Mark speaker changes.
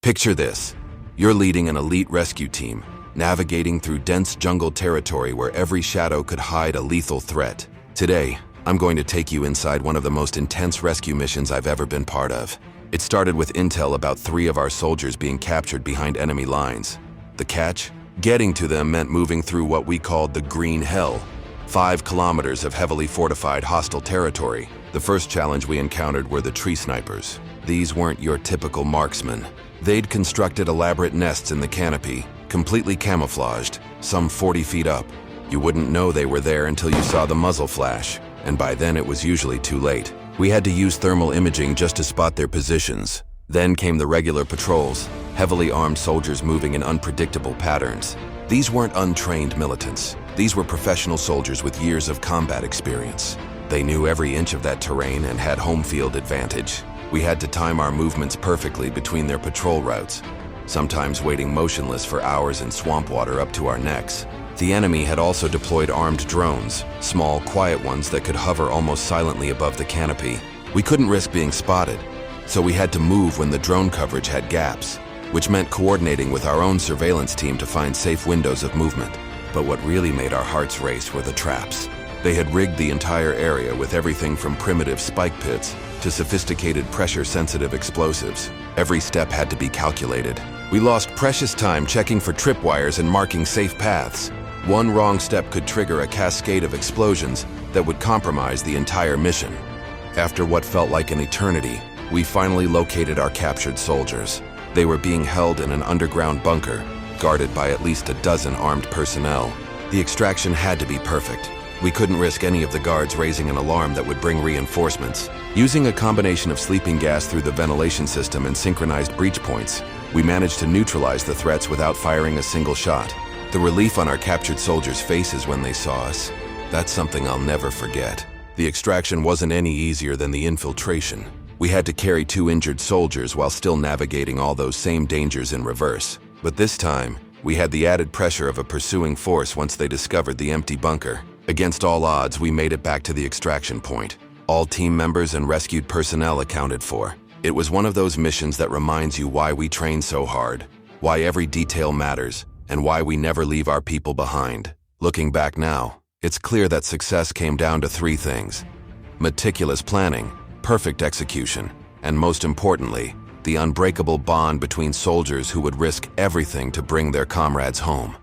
Speaker 1: Picture this. You're leading an elite rescue team, navigating through dense jungle territory where every shadow could hide a lethal threat. Today, I'm going to take you inside one of the most intense rescue missions I've ever been part of. It started with intel about 3 of our soldiers being captured behind enemy lines. The catch? Getting to them meant moving through what we called the Green Hell, 5 kilometers of heavily fortified hostile territory. The first challenge we encountered were the tree snipers. These weren't your typical marksmen. They'd constructed elaborate nests in the canopy, completely camouflaged, some 40 feet up. You wouldn't know they were there until you saw the muzzle flash, and by then it was usually too late. We had to use thermal imaging just to spot their positions. Then came the regular patrols, heavily armed soldiers moving in unpredictable patterns. These weren't untrained militants. These were professional soldiers with years of combat experience. They knew every inch of that terrain and had home field advantage. We had to time our movements perfectly between their patrol routes, sometimes waiting motionless for hours in swamp water up to our necks. The enemy had also deployed armed drones, small, quiet ones that could hover almost silently above the canopy. We couldn't risk being spotted, so we had to move when the drone coverage had gaps, which meant coordinating with our own surveillance team to find safe windows of movement. But what really made our hearts race were the traps. They had rigged the entire area with everything from primitive spike pits to sophisticated pressure-sensitive explosives. Every step had to be calculated. We lost precious time checking for tripwires and marking safe paths. One wrong step could trigger a cascade of explosions that would compromise the entire mission. After what felt like an eternity, we finally located our captured soldiers. They were being held in an underground bunker, guarded by at least a dozen armed personnel. The extraction had to be perfect. We couldn't risk any of the guards raising an alarm that would bring reinforcements. Using a combination of sleeping gas through the ventilation system and synchronized breach points, we managed to neutralize the threats without firing a single shot. The relief on our captured soldiers' faces when they saw us, that's something I'll never forget. The extraction wasn't any easier than the infiltration. We had to carry 2 injured soldiers while still navigating all those same dangers in reverse. But this time, we had the added pressure of a pursuing force once they discovered the empty bunker. Against all odds, we made it back to the extraction point. All team members and rescued personnel accounted for. It was one of those missions that reminds you why we train so hard, why every detail matters, and why we never leave our people behind. Looking back now, it's clear that success came down to 3 things: meticulous planning, perfect execution, and most importantly, the unbreakable bond between soldiers who would risk everything to bring their comrades home.